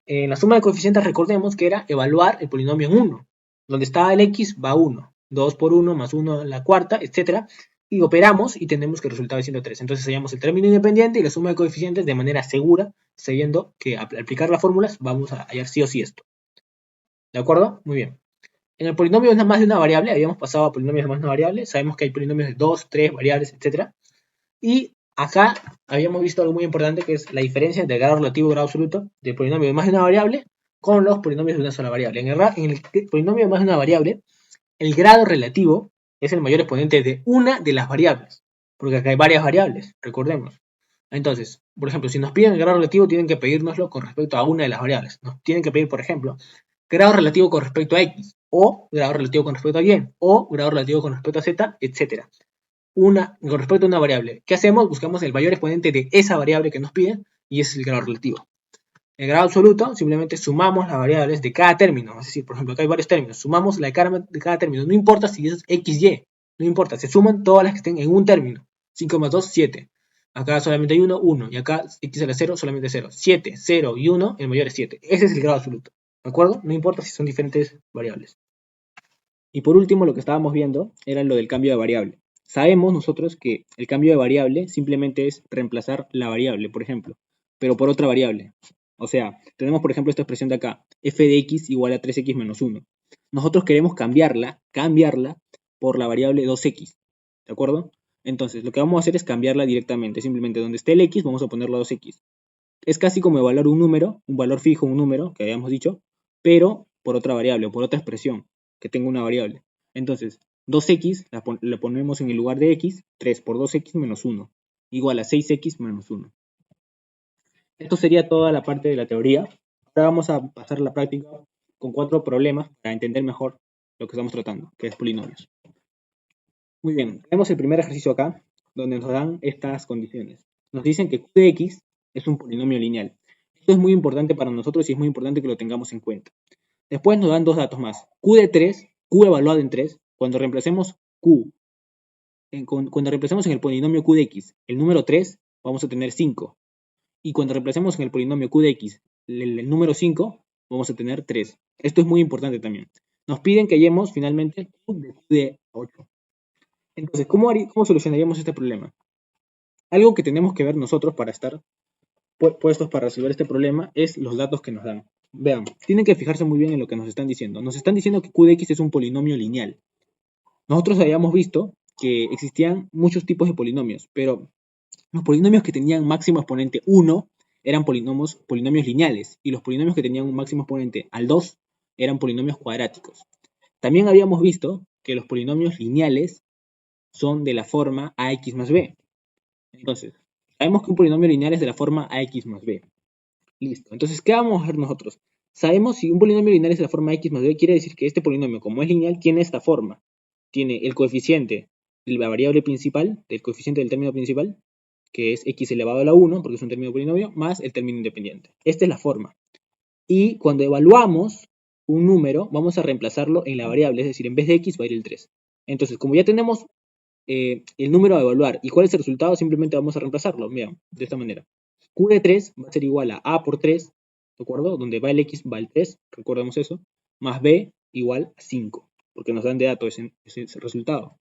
En la suma de coeficientes recordemos que era evaluar el polinomio en 1. Donde estaba el x va 1, 2 por 1 más 1 a la cuarta, etc. Y operamos y tenemos que el resultado es 103. Entonces hallamos el término independiente y la suma de coeficientes de manera segura, sabiendo que al aplicar las fórmulas vamos a hallar sí o sí esto. ¿De acuerdo? Muy bien. En el polinomio de más de una variable, habíamos pasado a polinomios de más de una variable, sabemos que hay polinomios de 2, 3 variables, etc. Y acá habíamos visto algo muy importante que es la diferencia entre el grado relativo y el grado absoluto del polinomio de más de una variable con los polinomios de una sola variable. En el polinomio de más de una variable, el grado relativo es el mayor exponente de una de las variables, porque acá hay varias variables, recordemos. Entonces, por ejemplo, si nos piden el grado relativo, tienen que pedírnoslo con respecto a una de las variables. Nos tienen que pedir, por ejemplo, grado relativo con respecto a x, o grado relativo con respecto a y, o grado relativo con respecto a z, etc. con respecto a una variable. ¿Qué hacemos? Buscamos el mayor exponente de esa variable que nos piden y ese es el grado relativo. El grado absoluto, simplemente sumamos las variables de cada término. Es decir, por ejemplo, acá hay varios términos. Sumamos la de cada término. No importa si es x, y. No importa. Se suman todas las que estén en un término. 5 más 2, 7. Acá solamente hay 1, 1. Y acá x a la 0, solamente 0. 7, 0 y 1, el mayor es 7. Ese es el grado absoluto. ¿De acuerdo? No importa si son diferentes variables. Y por último, lo que estábamos viendo era lo del cambio de variable. Sabemos nosotros que el cambio de variable simplemente es reemplazar la variable, por ejemplo, pero por otra variable. O sea, tenemos por ejemplo esta expresión de acá, f de x igual a 3x menos 1. Nosotros queremos cambiarla por la variable 2x, ¿de acuerdo? Entonces, lo que vamos a hacer es cambiarla directamente. Simplemente donde esté el x, vamos a ponerlo 2x. Es casi como evaluar un número, un valor fijo, un número, que habíamos dicho, pero por otra variable o por otra expresión que tenga una variable. Entonces, 2x la ponemos en el lugar de x, 3 por 2x menos 1, igual a 6x menos 1. Esto sería toda la parte de la teoría. Ahora vamos a pasar a la práctica con 4 problemas para entender mejor lo que estamos tratando, que es polinomios. Muy bien, tenemos el primer ejercicio acá, donde nos dan estas condiciones. Nos dicen que q de x es un polinomio lineal. Esto es muy importante para nosotros y es muy importante que lo tengamos en cuenta. Después nos dan dos datos más. Q de 3, Q evaluado en 3, cuando reemplacemos Q, cuando reemplacemos en el polinomio Q de x el número 3, vamos a tener 5. Y cuando reemplacemos en el polinomio Q de x el número 5, vamos a tener 3. Esto es muy importante también. Nos piden que hallemos finalmente Q de 8. Entonces, ¿cómo solucionaríamos este problema? Algo que tenemos que ver nosotros para estar puestos para resolver este problema es los datos que nos dan. Vean, tienen que fijarse muy bien en lo que nos están diciendo. Nos están diciendo que q de x es un polinomio lineal. Nosotros habíamos visto que existían muchos tipos de polinomios, pero los polinomios que tenían máximo exponente 1 eran polinomios lineales, y los polinomios que tenían un máximo exponente al 2 eran polinomios cuadráticos. También habíamos visto que los polinomios lineales son de la forma ax más b. Entonces, sabemos que un polinomio lineal es de la forma ax más b. Listo. Entonces, ¿qué vamos a hacer nosotros? Sabemos si un polinomio lineal es de la forma x más b, quiere decir que este polinomio, como es lineal, tiene esta forma. Tiene el coeficiente de la variable principal, del coeficiente del término principal, que es x elevado a la 1, porque es un término polinomio, más el término independiente. Esta es la forma. Y cuando evaluamos un número, vamos a reemplazarlo en la variable, es decir, en vez de x va a ir el 3. Entonces, como ya tenemos el número a evaluar y cuál es el resultado, simplemente vamos a reemplazarlo. Vean, de esta manera. Q de 3 va a ser igual a por 3, ¿de acuerdo? Donde va el x va el 3, recordemos eso, más b igual a 5, porque nos dan de dato ese resultado.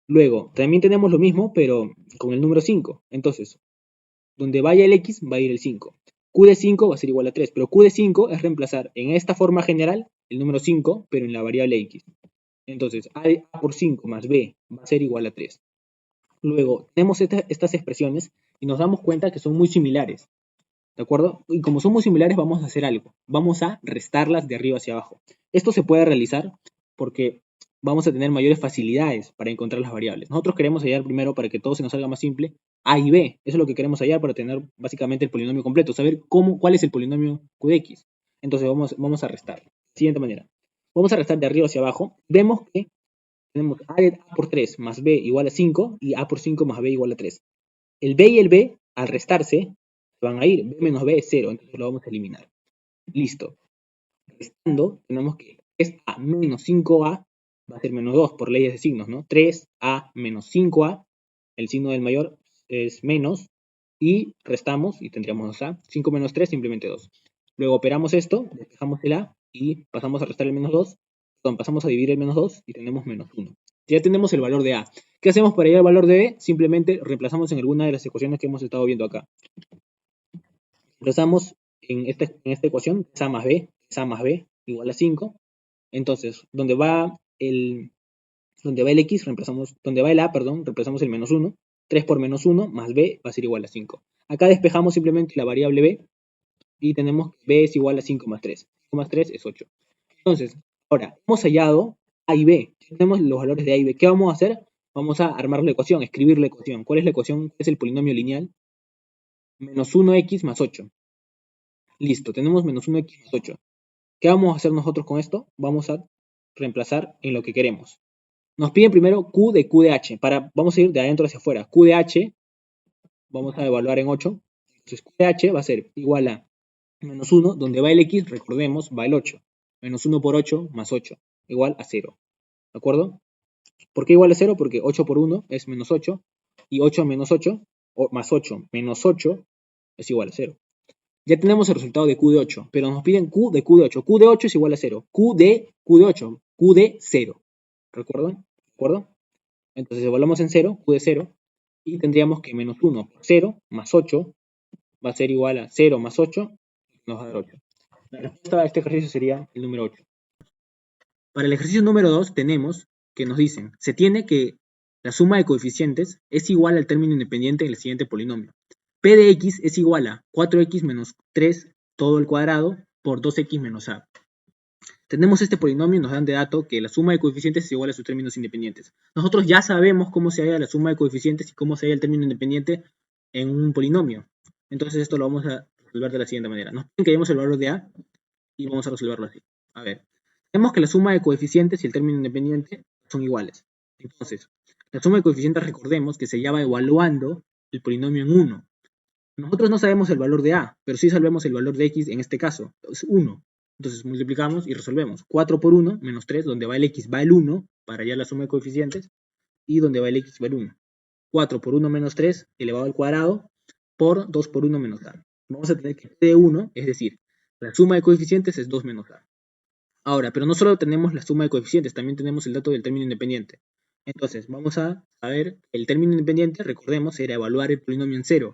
Luego, también tenemos lo mismo, pero con el número 5. Entonces, donde vaya el x va a ir el 5. Q de 5 va a ser igual a 3, pero Q de 5 es reemplazar en esta forma general el número 5, pero en la variable x. Entonces, a por 5 más b va a ser igual a 3. Luego, tenemos estas expresiones y nos damos cuenta que son muy similares, ¿de acuerdo? Y como son muy similares, vamos a hacer algo. Vamos a restarlas de arriba hacia abajo. Esto se puede realizar porque vamos a tener mayores facilidades para encontrar las variables. Nosotros queremos hallar primero, para que todo se nos salga más simple, a y b. Eso es lo que queremos hallar para tener básicamente el polinomio completo, saber cuál es el polinomio q de x. Entonces, vamos a restar. Siguiente manera. Vamos a restar de arriba hacia abajo. Vemos que tenemos a por 3 más b igual a 5 y a por 5 más b igual a 3. El b y el b, al restarse, van a ir. B menos b es 0, entonces lo vamos a eliminar. Listo. Restando, tenemos que 3a menos 5a va a ser menos 2 por leyes de signos, ¿no? 3a menos 5a, el signo del mayor es menos, y restamos y tendríamos 2a. 5 menos 3, simplemente 2. Luego operamos esto, despejamos el a y pasamos a restar el menos 2. Perdón, pasamos a dividir el menos 2 y tenemos menos 1. Ya tenemos el valor de a. ¿Qué hacemos para hallar el valor de b? Simplemente reemplazamos en alguna de las ecuaciones que hemos estado viendo acá. Reemplazamos en esta ecuación, a más b igual a 5. Entonces, donde va el x, donde va el a, reemplazamos el menos 1. 3 por menos 1 más b va a ser igual a 5. Acá despejamos simplemente la variable b y tenemos que b es igual a 5 más 3. 5 más 3 es 8. Entonces, ahora, hemos hallado a y b. Tenemos los valores de a y b. ¿Qué vamos a hacer? Vamos a armar la ecuación, escribir la ecuación. ¿Cuál es la ecuación? ¿Cuál es el polinomio lineal? Menos 1x más 8. Listo, tenemos menos 1x más 8. ¿Qué vamos a hacer nosotros con esto? Vamos a reemplazar en lo que queremos. Nos piden primero Q de H. Vamos a ir de adentro hacia afuera. Q de H, vamos a evaluar en 8. Entonces Q de H va a ser igual a menos 1, donde va el X, recordemos, va el 8. Menos 1 por 8 más 8, igual a 0. ¿De acuerdo? ¿Por qué igual a 0? Porque 8 por 1 es menos 8. Y 8 menos 8, más 8 menos 8, es igual a 0. Ya tenemos el resultado de Q de 8, pero nos piden Q de 8. Q de 8 es igual a 0. Q de 8, Q de 0. ¿Recuerdan? ¿De acuerdo? Entonces evaluamos en 0, Q de 0, y tendríamos que menos 1 por 0 más 8 va a ser igual a 0 más 8, nos va a dar 8. La respuesta a este ejercicio sería el número 8. Para el ejercicio número 2 tenemos que nos dicen, se tiene que la suma de coeficientes es igual al término independiente del siguiente polinomio. P de x es igual a 4x menos 3 todo el cuadrado por 2x menos a. Tenemos este polinomio y nos dan de dato que la suma de coeficientes es igual a sus términos independientes. Nosotros ya sabemos cómo se halla la suma de coeficientes y cómo se halla el término independiente en un polinomio. Entonces esto lo vamos a resolver de la siguiente manera. Nos piden que hallemos el valor de a y vamos a resolverlo así. A ver, tenemos que la suma de coeficientes y el término independiente son iguales. Entonces, la suma de coeficientes recordemos que se llama evaluando el polinomio en 1. Nosotros no sabemos el valor de a, pero sí sabemos el valor de x en este caso, es 1. Entonces multiplicamos y resolvemos. 4 por 1 menos 3, donde va el x va el 1, para hallar la suma de coeficientes, y donde va el x va el 1. 4 por 1 menos 3 elevado al cuadrado por 2 por 1 menos a. Vamos a tener que p de 1, es decir, la suma de coeficientes es 2 menos a. Ahora, pero no solo tenemos la suma de coeficientes, también tenemos el dato del término independiente. Entonces, vamos a ver el término independiente, recordemos, era evaluar el polinomio en 0.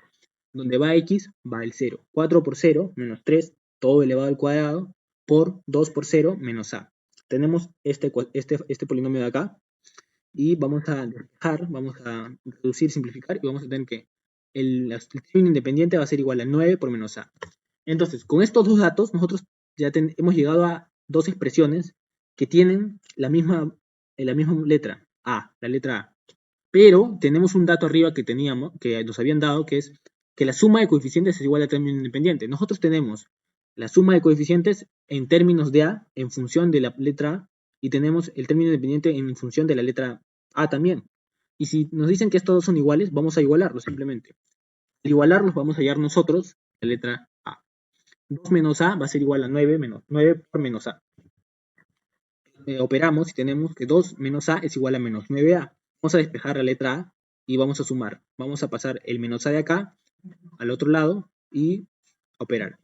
Donde va x, va el 0. 4 por 0 menos 3, todo elevado al cuadrado, por 2 por 0 menos a. Tenemos este polinomio de acá, y vamos a despejar, vamos a reducir, simplificar, y vamos a tener que el término independiente va a ser igual a 9 por menos a. Entonces, con estos dos datos, nosotros ya hemos llegado a dos expresiones que tienen la misma letra, A, la letra A. Pero tenemos un dato arriba que nos habían dado, que es que la suma de coeficientes es igual a término independiente. Nosotros tenemos la suma de coeficientes en términos de A en función de la letra A y tenemos el término independiente en función de la letra A también. Y si nos dicen que estos dos son iguales, vamos a igualarlos simplemente. Al igualarlos vamos a hallar nosotros la letra A. 2 menos A va a ser igual a 9 por menos A. Operamos y tenemos que 2 menos A es igual a menos 9A. Vamos a despejar la letra A y vamos a sumar. Vamos a pasar el menos A de acá al otro lado y operar.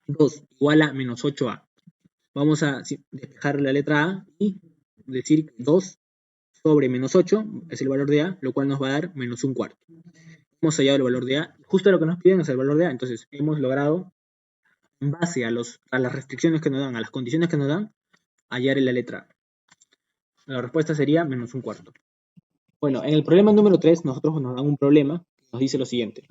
2 igual a menos 8A. Vamos a despejar la letra A y decir que 2 sobre menos 8 es el valor de A, lo cual nos va a dar menos un cuarto. Hemos hallado el valor de A. Justo lo que nos piden es el valor de A. Entonces hemos logrado, en base a las restricciones que nos dan, a las condiciones que nos dan, hallar en la letra A. La respuesta sería menos un cuarto. Bueno, en el problema número 3, nosotros nos dan un problema que nos dice lo siguiente.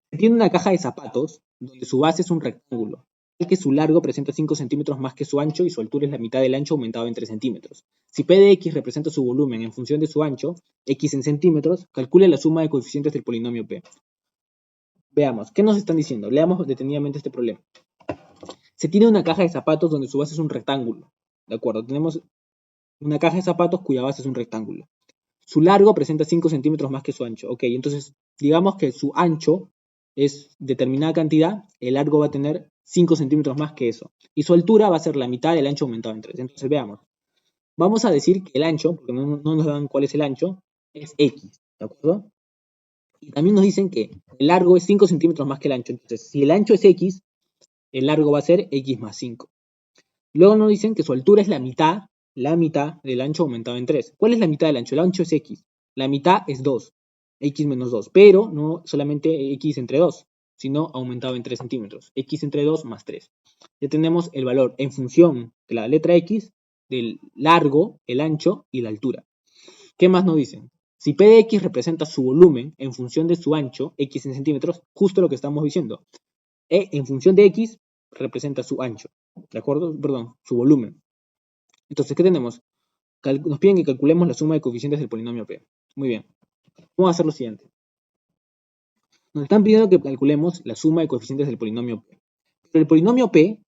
Tiene una caja de zapatos donde su base es un rectángulo, que su largo presenta 5 centímetros más que su ancho y su altura es la mitad del ancho aumentado en 3 centímetros. Si P de X representa su volumen en función de su ancho, X en centímetros, calcule la suma de coeficientes del polinomio P. Veamos, ¿qué nos están diciendo? Leamos detenidamente este problema. Se tiene una caja de zapatos donde su base es un rectángulo. ¿De acuerdo? Tenemos una caja de zapatos cuya base es un rectángulo. Su largo presenta 5 centímetros más que su ancho. Ok, entonces digamos que su ancho es determinada cantidad, el largo va a tener 5 centímetros más que eso. Y su altura va a ser la mitad del ancho aumentado en 3. Entonces veamos. Vamos a decir que el ancho, porque no nos dan cuál es el ancho, es X. ¿De acuerdo? Y también nos dicen que el largo es 5 centímetros más que el ancho. Entonces, si el ancho es X, el largo va a ser X más 5. Luego nos dicen que su altura es la mitad del ancho aumentado en 3. ¿Cuál es la mitad del ancho? El ancho es X. La mitad es 2. X menos 2. Pero no solamente X entre 2, sino aumentado en 3 centímetros. X entre 2 más 3. Ya tenemos el valor en función de la letra X, del largo, el ancho y la altura. ¿Qué más nos dicen? Si P de X representa su volumen en función de su ancho, X en centímetros, justo lo que estamos diciendo. E en función de X representa su ancho. ¿De acuerdo? Perdón, su volumen. Entonces, ¿qué tenemos? Nos piden que calculemos la suma de coeficientes del polinomio P. Muy bien. Vamos a hacer lo siguiente. Nos están pidiendo que calculemos la suma de coeficientes del polinomio P. Pero el polinomio P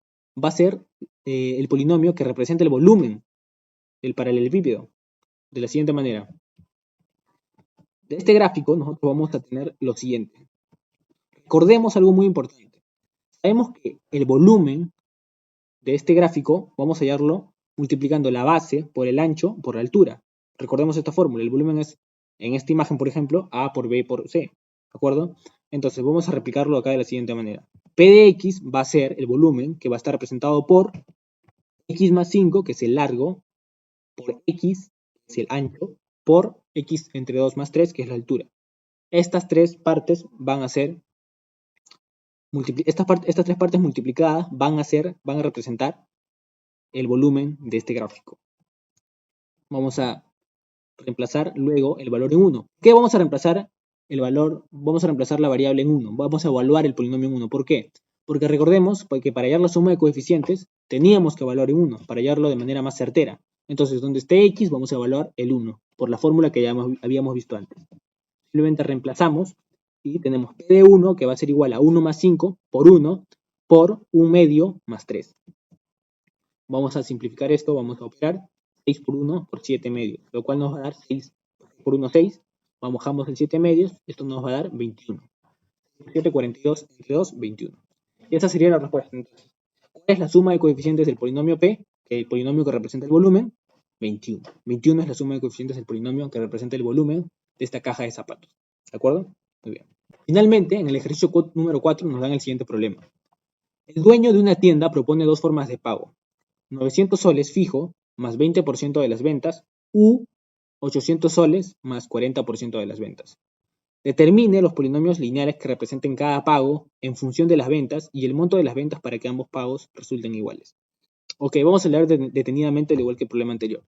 va a ser el polinomio que representa el volumen del paralelepípedo. de la siguiente manera. De este gráfico nosotros vamos a tener lo siguiente. Recordemos algo muy importante. Sabemos que el volumen de este gráfico vamos a hallarlo multiplicando la base por el ancho por la altura. Recordemos esta fórmula. El volumen es, en esta imagen, por ejemplo, A por B por C. ¿De acuerdo? Entonces vamos a replicarlo acá de la siguiente manera. P de X va a ser el volumen que va a estar representado por X más 5, que es el largo, por X, que es el ancho, por X entre 2 más 3, que es la altura. Estas tres partes van a ser estas tres partes multiplicadas van a representar el volumen de este gráfico. Vamos a reemplazar luego el valor en 1. ¿Qué vamos a reemplazar? El valor, vamos a reemplazar la variable en 1. Vamos a evaluar el polinomio en 1. ¿Por qué? Porque recordemos que para hallar la suma de coeficientes teníamos que evaluar en 1, para hallarlo de manera más certera. Entonces, donde esté x, vamos a evaluar el 1, por la fórmula que ya habíamos visto antes. Simplemente reemplazamos y tenemos P de 1, que va a ser igual a 1 más 5 por 1 por 1 medio más 3. Vamos a simplificar esto, vamos a operar 6 por 1 por 7 medios, lo cual nos va a dar 6 por 1, 6. Bajamos el 7 medios, esto nos va a dar 21. 7, 42 entre 2, 21. Y esa sería la respuesta. Entonces, ¿cuál es la suma de coeficientes del polinomio P? El polinomio que representa el volumen, 21. 21 es la suma de coeficientes del polinomio que representa el volumen de esta caja de zapatos. ¿De acuerdo? Muy bien. Finalmente, en el ejercicio número 4 nos dan el siguiente problema. El dueño de una tienda propone dos formas de pago. 900 soles fijo más 20% de las ventas u 800 soles más 40% de las ventas. Determine los polinomios lineales que representen cada pago en función de las ventas y el monto de las ventas para que ambos pagos resulten iguales. Ok, vamos a leer detenidamente al igual que el problema anterior.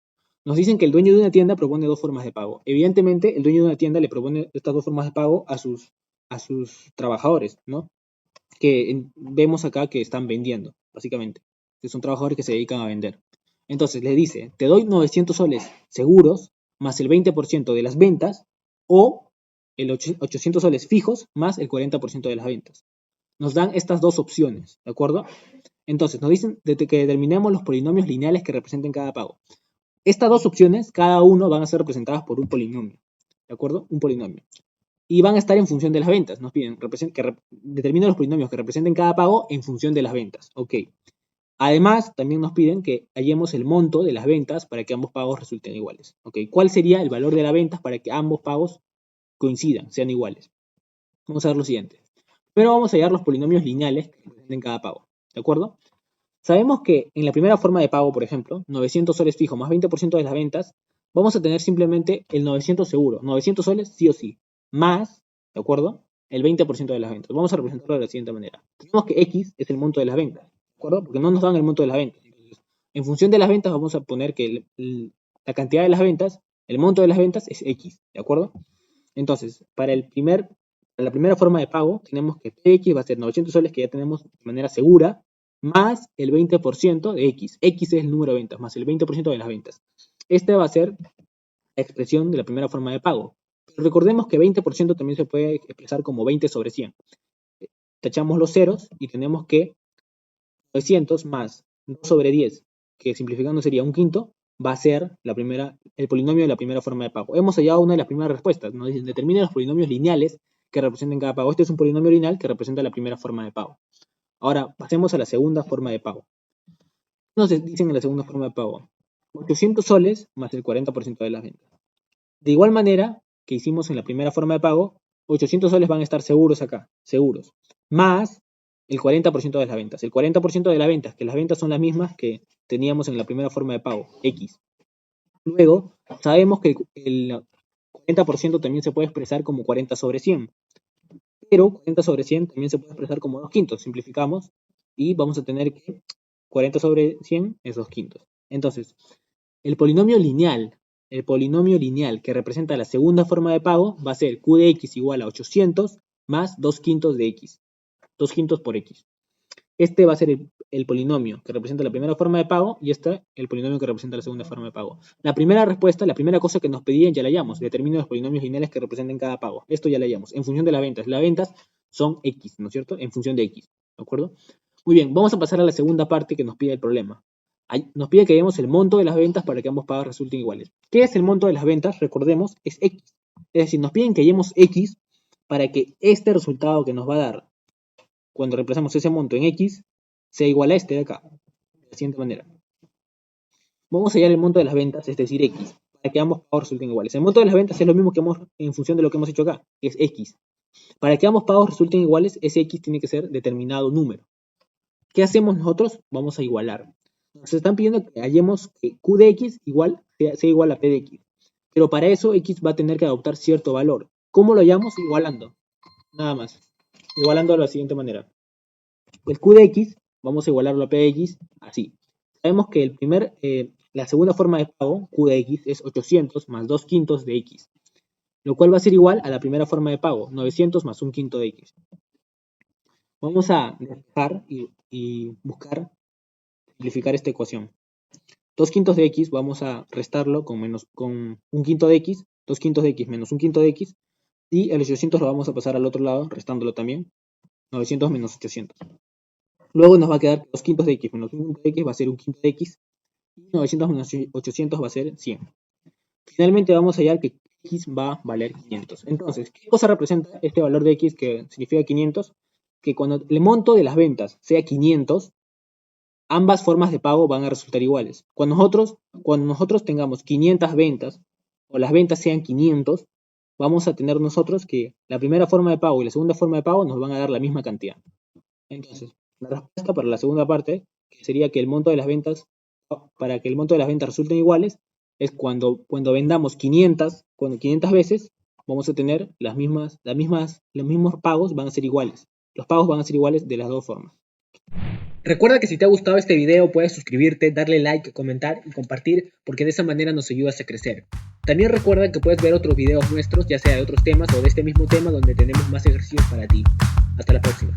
Nos dicen que el dueño de una tienda propone dos formas de pago. Evidentemente, el dueño de una tienda le propone estas dos formas de pago a sus trabajadores, ¿no? Que vemos acá que están vendiendo, básicamente. Que son trabajadores que se dedican a vender. Entonces, le dice, te doy 900 soles seguros más el 20% de las ventas o el 800 soles fijos más el 40% de las ventas. Nos dan estas dos opciones, ¿de acuerdo? Entonces, nos dicen que determinemos los polinomios lineales que representen cada pago. Estas dos opciones, cada uno van a ser representadas por un polinomio, ¿de acuerdo? Un polinomio. Y van a estar en función de las ventas. Nos piden que determinen los polinomios que representen cada pago en función de las ventas. Ok. Además, también nos piden que hallemos el monto de las ventas para que ambos pagos resulten iguales. Ok. ¿Cuál sería el valor de las ventas para que ambos pagos coincidan, sean iguales? Vamos a ver lo siguiente. Primero vamos a hallar los polinomios lineales que representen cada pago. ¿De acuerdo? Sabemos que en la primera forma de pago, por ejemplo, 900 soles fijo más 20% de las ventas, vamos a tener simplemente el 900 seguro. 900 soles sí o sí. Más, ¿de acuerdo? El 20% de las ventas. Vamos a representarlo de la siguiente manera. Tenemos que X es el monto de las ventas, ¿de acuerdo? Porque no nos dan el monto de las ventas. Entonces, en función de las ventas vamos a poner que la cantidad de las ventas, el monto de las ventas es X, ¿de acuerdo? Entonces, para la primera forma de pago, tenemos que X va a ser 900 soles que ya tenemos de manera segura, más el 20% de X. X es el número de ventas, más el 20% de las ventas. Esta va a ser la expresión de la primera forma de pago. Pero recordemos que 20% también se puede expresar como 20 sobre 100. Tachamos los ceros y tenemos que 900 más 2 sobre 10, que simplificando sería un quinto, va a ser el polinomio de la primera forma de pago. Hemos hallado una de las primeras respuestas. Nos dicen, determine los polinomios lineales que representen cada pago. Este es un polinomio lineal que representa la primera forma de pago. Ahora, pasemos a la segunda forma de pago. Nos dicen en la segunda forma de pago, 800 soles más el 40% de las ventas. De igual manera que hicimos en la primera forma de pago, 800 soles van a estar seguros acá, seguros, más el 40% de las ventas. El 40% de las ventas, que las ventas son las mismas que teníamos en la primera forma de pago, X. Luego, sabemos que el 40% también se puede expresar como 40 sobre 100. Pero 40 sobre 100 también se puede expresar como 2 quintos. Simplificamos y vamos a tener que 40 sobre 100 es 2 quintos. Entonces, el polinomio lineal que representa la segunda forma de pago va a ser Q de X igual a 800 más 2 quintos de X. 2 quintos por X. Este va a ser el polinomio que representa la primera forma de pago y este el polinomio que representa la segunda forma de pago. La primera respuesta, la primera cosa que nos pedían ya la hallamos. Determina los polinomios lineales que representen cada pago. Esto ya la hallamos. En función de las ventas. Las ventas son X, ¿no es cierto? En función de X. ¿De acuerdo? Muy bien, vamos a pasar a la segunda parte que nos pide el problema. nos pide que demos el monto de las ventas para que ambos pagos resulten iguales. ¿Qué es el monto de las ventas? Recordemos, es X. Es decir, nos piden que hallemos X para que este resultado que nos va a dar cuando reemplazamos ese monto en X sea igual a este de acá. De la siguiente manera. Vamos a hallar el monto de las ventas, es decir, X, para que ambos pagos resulten iguales. El monto de las ventas es lo mismo que hemos en función de lo que hemos hecho acá, que es X. Para que ambos pagos resulten iguales, ese X tiene que ser determinado número. ¿Qué hacemos nosotros? Vamos a igualar. Nos están pidiendo que hallemos que Q de X sea igual a P de X. Pero para eso X va a tener que adoptar cierto valor. ¿Cómo lo hallamos? Igualando. Nada más. Igualando de la siguiente manera. El Q de X, vamos a igualarlo a P de X así. Sabemos que la segunda forma de pago, Q de X, es 800 más 2 quintos de X. Lo cual va a ser igual a la primera forma de pago, 900 más 1 quinto de X. Vamos a despejar y buscar simplificar esta ecuación. 2 quintos de X vamos a restarlo con 1 quinto de X, 2 quintos de X menos 1 quinto de X, y el 800 lo vamos a pasar al otro lado, restándolo también, 900 menos 800. Luego nos va a quedar 2 quintos de X menos 1 quinto de X va a ser 1 quinto de X, y 900 menos 800 va a ser 100. Finalmente vamos a hallar que X va a valer 500. Entonces, ¿qué cosa representa este valor de X que significa 500? Que cuando el monto de las ventas sea 500, ambas formas de pago van a resultar iguales. Cuando nosotros tengamos 500 ventas, o las ventas sean 500, vamos a tener nosotros que la primera forma de pago y la segunda forma de pago nos van a dar la misma cantidad. Entonces, la respuesta para la segunda parte, que sería que el monto de las ventas, para que el monto de las ventas resulten iguales, es cuando vendamos 500 veces, vamos a tener los mismos pagos van a ser iguales. Los pagos van a ser iguales de las dos formas. Recuerda que si te ha gustado este video puedes suscribirte, darle like, comentar y compartir porque de esa manera nos ayudas a crecer. También recuerda que puedes ver otros videos nuestros, ya sea de otros temas o de este mismo tema donde tenemos más ejercicios para ti. Hasta la próxima.